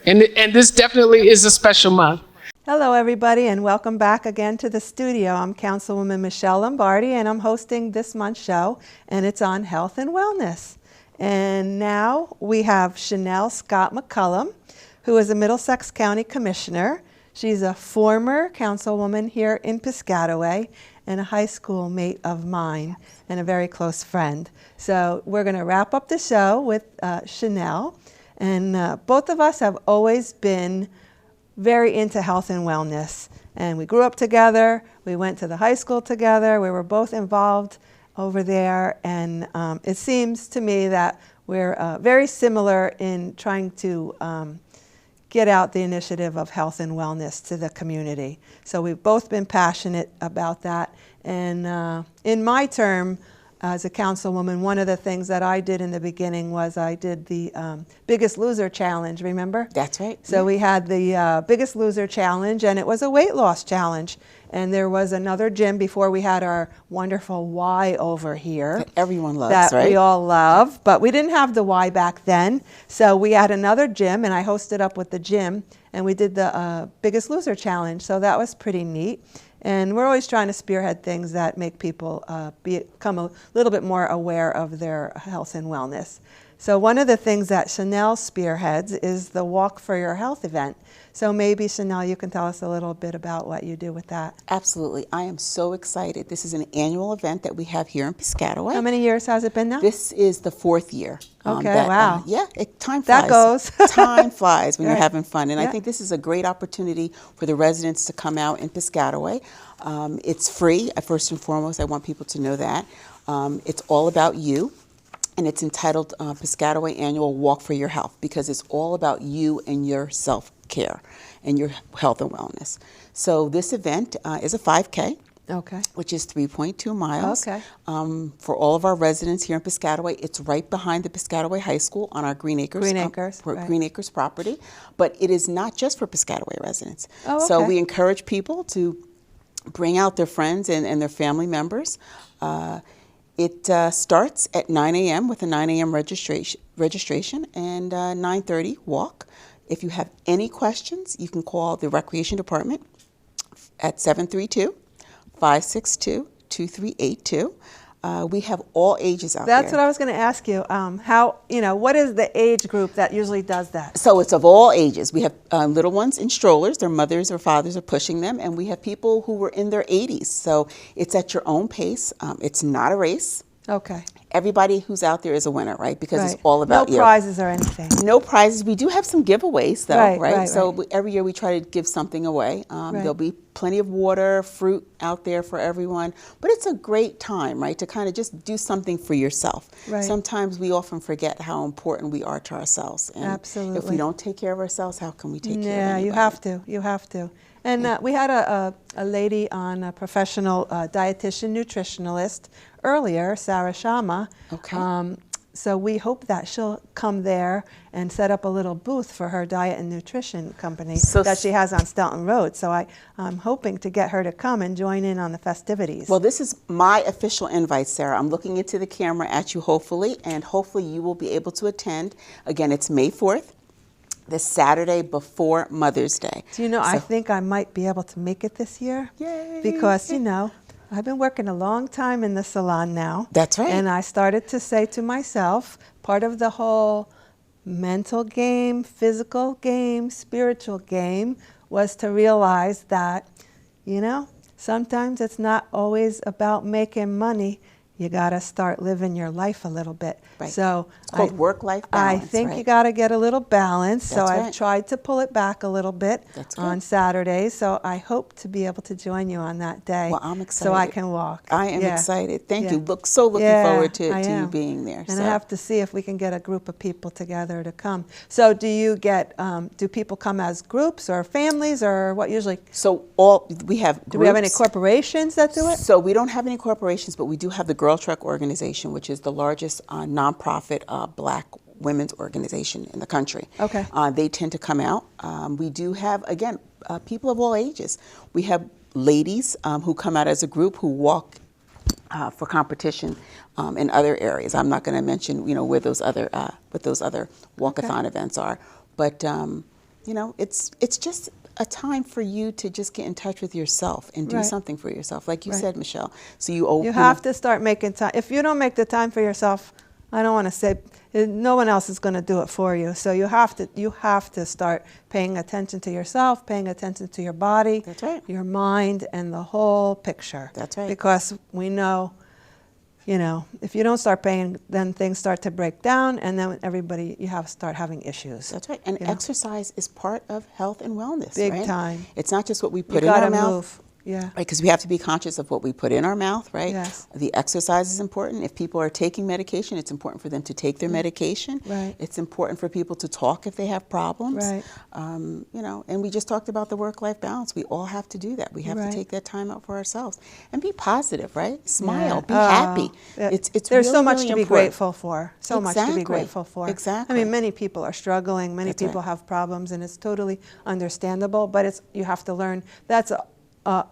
and this definitely is a special month. Hello, everybody, and welcome back again to the studio. I'm Councilwoman Michelle Lombardi, and I'm hosting this month's show, and it's on health and wellness. And now we have Chanelle Scott McCullum, who is a Middlesex County Commissioner. She's a former councilwoman here in Piscataway and a high school mate of mine and a very close friend. So we're going to wrap up the show with Chanelle. And both of us have always been very into health and wellness. And we grew up together. We went to the high school together. We were both involved over there. And it seems to me that we're very similar in trying to get out the initiative of health and wellness to the community. So we've both been passionate about that. And in my term as a councilwoman, one of the things that I did in the beginning was I did the Biggest Loser Challenge, remember? That's right. So we had the Biggest Loser Challenge, and it was a weight loss challenge. And there was another gym before we had our wonderful Y over here. That everyone loves, that right? we all love, but we didn't have the Y back then. So we had another gym, and I hosted up with the gym, and we did the Biggest Loser Challenge. So that was pretty neat. And we're always trying to spearhead things that make people become a little bit more aware of their health and wellness. So one of the things that Chanelle spearheads is the Walk for Your Health event. So maybe, Chanelle, you can tell us a little bit about what you do with that. Absolutely. I am so excited. This is an annual event that we have here in Piscataway. How many years has it been now? This is the 4th year. Okay, wow. Yeah, time flies. That goes. Time flies when you're Right. having fun. And Yeah. I think this is a great opportunity for the residents to come out in Piscataway. It's free. First and foremost, I want people to know that. It's all about you. And it's entitled Piscataway Annual Walk for Your Health, because it's all about you and your self-care and your health and wellness. So this event is a 5K. Okay. Which is 3.2 miles. Okay. For all of our residents here in Piscataway, it's right behind the Piscataway High School on our Green Acres, right. Green Acres property. But it is not just for Piscataway residents. Oh, okay. So we encourage people to bring out their friends and their family members. It starts at 9 a.m. with a 9 a.m. registration and 9:30 walk. If you have any questions, you can call the Recreation Department at 732-562-2382. We have all ages out there. That's what I was going to ask you. What is the age group that usually does that? So it's of all ages. We have little ones in strollers. Their mothers or fathers are pushing them. And we have people who were in their 80s. So it's at your own pace. It's not a race. Okay. Everybody who's out there is a winner, right? Because Right. it's all about you. No prizes or anything. No prizes. We do have some giveaways, though, Right, right? right, So right. every year we try to give something away. There'll be plenty of water, fruit out there for everyone. But it's a great time, right, to kind of just do something for yourself. Right. Sometimes we often forget how important we are to ourselves. And Absolutely. if we don't take care of ourselves, how can we take care of Yeah, anybody? you have to. You have to. And we had a lady on, a professional dietitian nutritionalist earlier, Sara Shama. Okay. So we hope that she'll come there and set up a little booth for her diet and nutrition company that she has on Stelton Road. So I'm hoping to get her to come and join in on the festivities. Well, this is my official invite, Sarah. I'm looking into the camera at you, hopefully, and hopefully you will be able to attend. Again, it's May 4th. The Saturday before Mother's Day. Do you know, I think I might be able to make it this year. Yay. Because, I've been working a long time in the salon now. That's right. And I started to say to myself, part of the whole mental game, physical game, spiritual game was to realize that, sometimes it's not always about making money. You got to start living your life a little bit. Right. So It's called work-life balance, I think right? you got to get a little balance. So That's I've right. tried to pull it back a little bit on Saturdays. So I hope to be able to join you on that day. Well, I'm excited. So I can walk. I am Yeah. excited. Thank Yeah. you. Looking Yeah, forward to I you am. being there. And so. I have to see if we can get a group of people together to come. So do you get, do people come as groups or families or what usually? So we have groups. Do we have any corporations that do it? So we don't have any corporations, but we do have the Girl Truck Organization, which is the largest nonprofit Black women's organization in the country. Okay. They tend to come out. We do have, again, people of all ages. We have ladies who come out as a group who walk for competition in other areas. I'm not going to mention, where those other walkathon events are, but it's just a time for you to just get in touch with yourself and do Right. something for yourself, like you Right. said, Michelle. So you have to start making time. If you don't make the time for yourself, I don't want to say no one else is going to do it for you. So you have to start paying attention to yourself, paying attention to your body, That's right. your mind, and the whole picture. That's right. Because we know, if you don't start paying, then things start to break down, and then you have to start having issues. That's right. And exercise is part of health and wellness. Big right? time. It's not just what we You put in our gotta mouth. move. Yeah. Right, because we have to be conscious of what we put in our mouth, right? Yes. The exercise is important. If people are taking medication, it's important for them to take their medication. Right. It's important for people to talk if they have problems. Right. And we just talked about the work-life balance. We all have to do that. We have Right. to take that time out for ourselves and be positive, right? Smile, Yeah. be happy. It's There's really, so much really to be important. grateful for. So much to be Exactly. grateful for. Exactly. I mean, many people are struggling. Many That's right. people have problems, and it's totally understandable. But you have to learn. That's a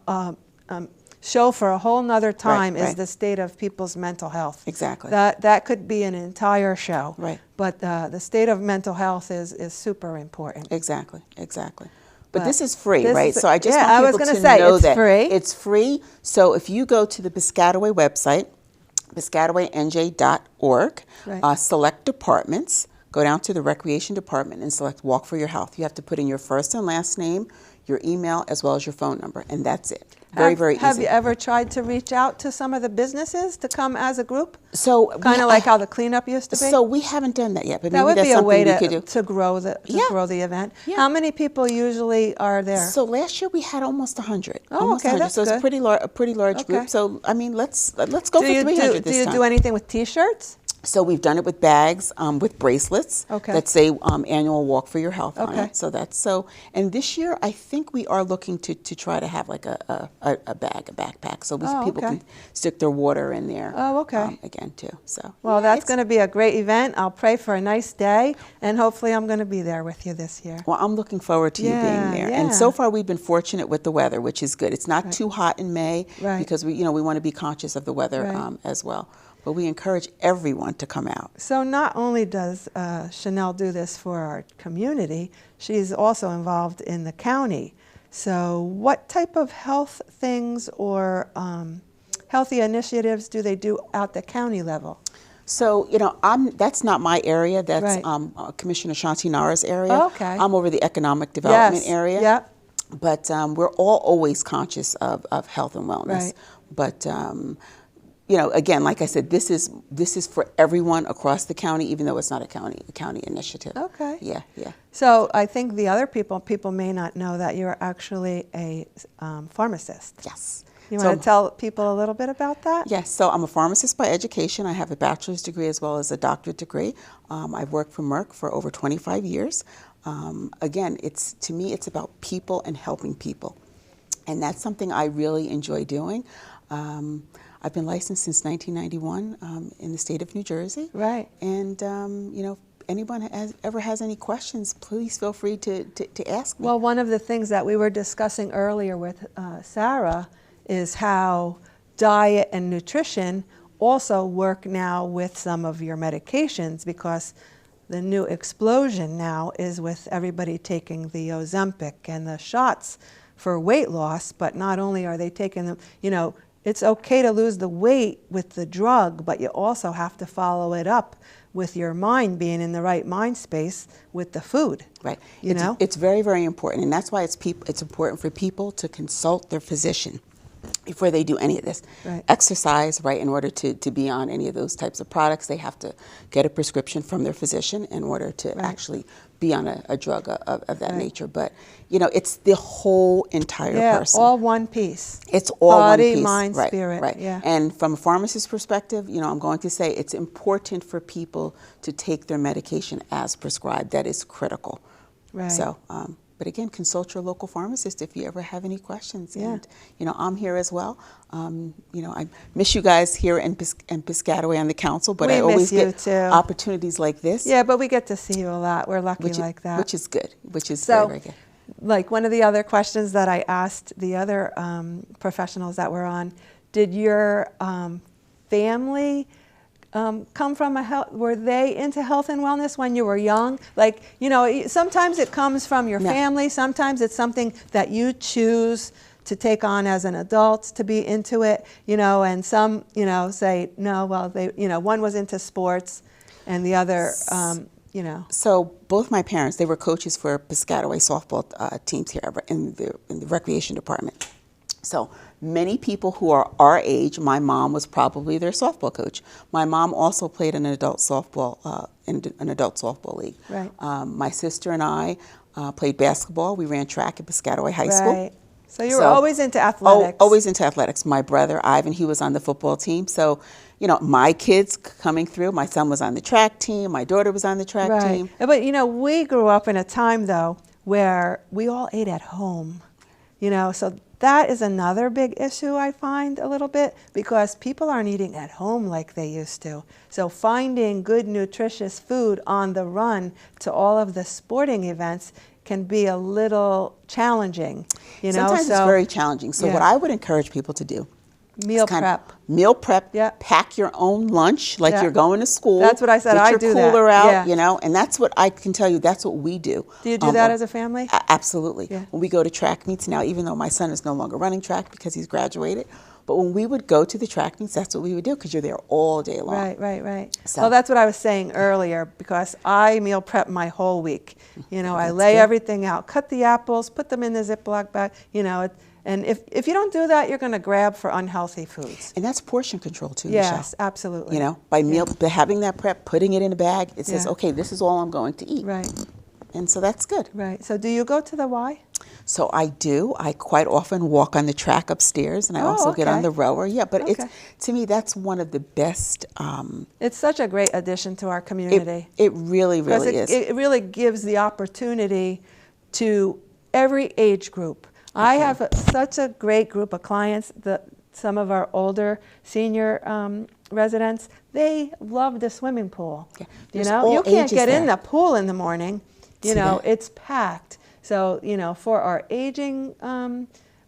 show for a whole nother time is right. the state of people's mental health. Exactly. That could be an entire show. Right. But the state of mental health is super important. Exactly. But But this is free, this right? is- So I just yeah, I was want people gonna to say, know it's that free. it's free. So if you go to the Piscataway website, piscatawaynj.org, Right. select departments, go down to the recreation department and select Walk for Your Health. You have to put in your first and last name, your email, as well as your phone number, and that's it. Very easy. Have you ever tried to reach out to some of the businesses to come as a group? So kind of like how the cleanup used to be? So we haven't done that yet, but that maybe would that's be a something way we could do. to grow the event. Yeah. How many people usually are there? So last year we had almost 100. Oh, almost okay, 100. that's So it's good. a pretty large Okay. group. So I mean, let's go for 300 this Do you time. do anything with T-shirts? So we've done it with bags, with bracelets Okay. that say annual Walk for Your Health on Okay. it. So that's so. And this year, I think we are looking to try to have like a backpack, so people okay. can stick their water in there. Oh, okay. Again, too. So. Well, that's going to be a great event. I'll pray for a nice day, and hopefully I'm going to be there with you this year. Well, I'm looking forward to you being there. And so far, we've been fortunate with the weather, which is good. It's not too hot in May because we want to be conscious of the weather as well. But we encourage everyone to come out. So not only does Chanelle do this for our community, she's also involved in the county. So what type of health things or healthy initiatives do they do at the county level? So, that's not my area. That's Commissioner Shanti Nara's area. Oh, okay. I'm over the economic development area. Yep. But we're all always conscious of health and wellness. Right. But again, like I said, this is for everyone across the county, even though it's not a county initiative. Okay. Yeah. So I think the other people may not know that you're actually a pharmacist. Yes. You want to tell people a little bit about that? Yes. So I'm a pharmacist by education. I have a bachelor's degree as well as a doctorate degree. I've worked for Merck for over 25 years. Again, to me, it's about people and helping people. And that's something I really enjoy doing. I've been licensed since 1991 in the state of New Jersey. Right. And, if anyone ever has any questions, please feel free to ask me. Well, one of the things that we were discussing earlier with Sara is how diet and nutrition also work now with some of your medications, because the new explosion now is with everybody taking the Ozempic and the shots for weight loss, but not only are they taking them, it's okay to lose the weight with the drug, but you also have to follow it up with your mind being in the right mind space with the food. Right. Know? It's very, very important, and that's why it's important for people to consult their physician before they do any of this. Right. Exercise, right, in order to be on any of those types of products, they have to get a prescription from their physician in order to actually be on a drug of that nature. But, it's the whole entire person. all one piece. It's all body, one piece. mind, right, spirit. Right. Yeah. And from a pharmacist's perspective, I'm going to say it's important for people to take their medication as prescribed. That is critical. Right. So, but again, consult your local pharmacist if you ever have any questions. And, I'm here as well. I miss you guys here in Piscataway on the council, but I always get opportunities like this. Yeah, but we get to see you a lot. We're lucky like that. Which is good, which is so, very good. Like one of the other questions that I asked the other professionals that were on, did your family come from were they into health and wellness when you were young? Like, sometimes it comes from your family, sometimes it's something that you choose to take on as an adult to be into it, and some, say, no, well, they, one was into sports and the other, So both my parents, they were coaches for Piscataway softball teams here in the recreation department. So many people who are our age, my mom was probably their softball coach. My mom also played in an adult softball league. Right. My sister and I played basketball. We ran track at Piscataway High School. Right. So you were always into athletics. Always into athletics. My brother, Ivan, he was on the football team. So, my kids coming through, my son was on the track team, my daughter was on the track team. But, we grew up in a time, though, where we all ate at home, so that is another big issue I find a little bit, because people aren't eating at home like they used to. So finding good, nutritious food on the run to all of the sporting events can be a little challenging, Sometimes it's very challenging. So what I would encourage people to do, meal prep. Meal prep, pack your own lunch like you're going to school. That's what I said, I do that. Get your cooler out, and that's what I can tell you, that's what we do. Do you do that as a family? Absolutely. When we go to track meets now, even though my son is no longer running track because he's graduated, But when we would go to the track meets, that's what we would do because you're there all day long. Right. So- Well, that's what I was saying earlier because I meal prep my whole week. You know, I That's lay good. everything out, cut the apples, put them in the Ziploc bag, you know, and if you don't do that, you're going to grab for unhealthy foods. And that's portion control too, Yes, Michelle. absolutely. You know, by by having that prep, putting it in a bag, it says, Yeah. okay, this is all I'm going to eat. Right. And so that's good. Right. So do you go to the Y? So I do. I quite often walk on the track upstairs, and I also get on okay. the rower. Yeah, but it's Okay. to me that's one of the best. It's such a great addition to our community. It really, really is. It really gives the opportunity to every age group. I have such a great group of clients. Some of our older senior residents, they love the swimming pool. Yeah. You There's know, all you can't ages get in there. the pool in the morning. You See know, that? it's packed. So, you know, for our aging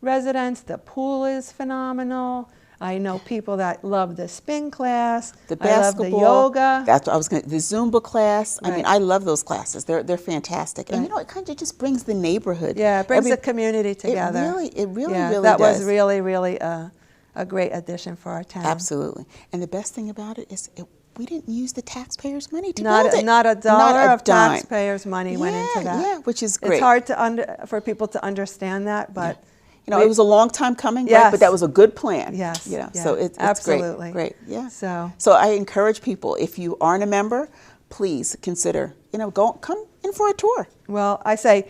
residents, the pool is phenomenal. I know people that love the spin class. The I love basketball, the yoga. That's what I was going to. The Zumba class. I mean, Right. I love those classes. They're fantastic, and you know, it kind of just brings the neighborhood. Yeah, it brings the community together. It really that does. was really a great addition for our town. Absolutely. And the best thing about it is we didn't use the taxpayers' money to Not build it. not a dollar Not a of dime. taxpayers' money went into that. Yeah, which is great. It's hard for people to understand that, but You know, it was a long time coming, right? Yes. But that was a good plan. Yes, You know, yeah, so it's absolutely. great. Yeah. So I encourage people, if you aren't a member, please consider, you know, come in for a tour. Well, I say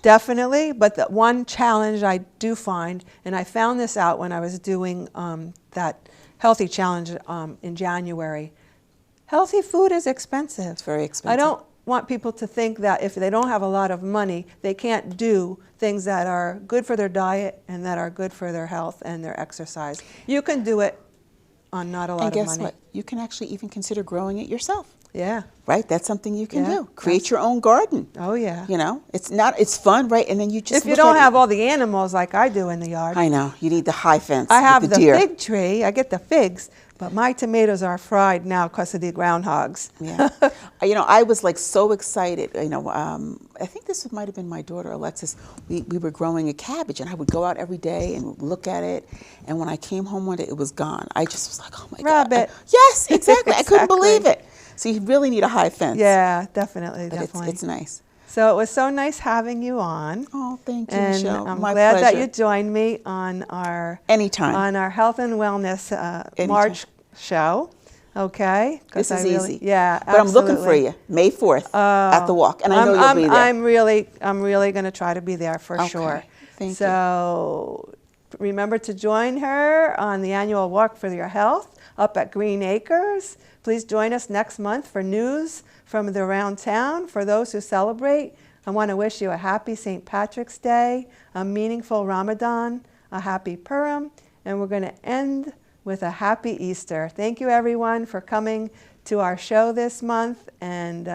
definitely, but the one challenge I do find, and I found this out when I was doing that healthy challenge in January, healthy food is expensive. It's very expensive. I don't want people to think that if they don't have a lot of money, they can't do things that are good for their diet and that are good for their health and their exercise. You can do it on not a lot And of guess money. what? You can actually even consider growing it yourself. Yeah. Right? That's something you can Yeah, do. Create your own garden. Oh, yeah. You know, it's fun, right? And then you just If you look don't at have all the animals like I do in the yard. I know. You need the high fence. I have with the deer. fig tree. I get the figs, but my tomatoes are fried now because of the groundhogs. Yeah. You know, I was like so excited. You know, I think this might have been my daughter, Alexis. We were growing a cabbage, and I would go out every day and look at it. And when I came home one day, it was gone. I just was like, oh my God. Rabbit. Yes, exactly. I couldn't Exactly. believe it. So you really need a high fence. Yeah, definitely, But definitely. it's nice. So it was so nice having you on. Oh, thank you, And Michelle. I'm My glad that pleasure. you joined me on our Anytime. on our health and wellness Anytime. March show. Okay, 'Cause This is I really, easy. Yeah, But I'm looking for absolutely. you, May 4th, at the walk. And I know you'll be there. I'm really going to try to be there for Okay. sure. Thank you. So remember to join her on the annual Walk for Your Health up at Green Acres. Please join us next month for news from around town. For those who celebrate, I want to wish you a happy St. Patrick's Day, a meaningful Ramadan, a happy Purim, and we're going to end with a happy Easter. Thank you, everyone, for coming to our show this month, and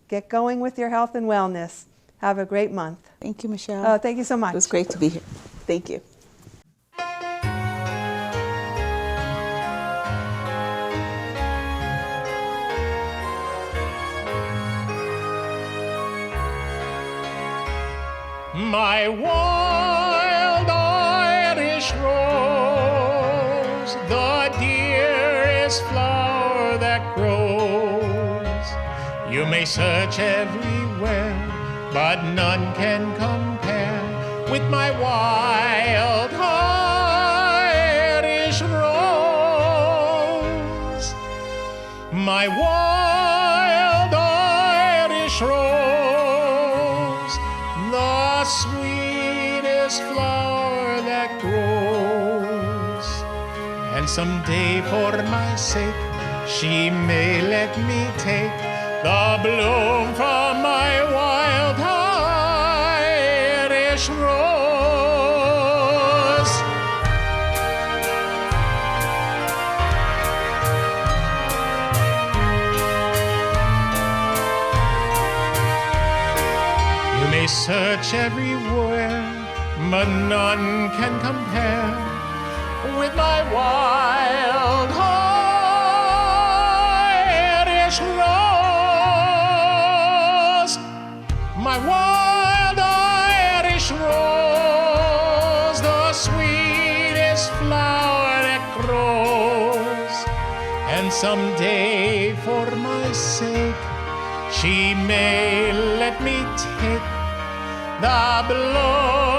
get going with your health and wellness. Have a great month. Thank you, Michelle. Oh, thank you so much. It was great to be here. Thank you. My wild Irish rose, the dearest flower that grows. You may search everywhere, but none can compare with my wild Irish rose. My wild Irish rose, the sweetest flower that grows. And someday for my sake, she may let me take the bloom from my wild Irish rose. You may search everywhere, but none can compare with my wild Irish rose. My wild Irish rose, the sweetest flower and someday for my sake she may let me take the blow.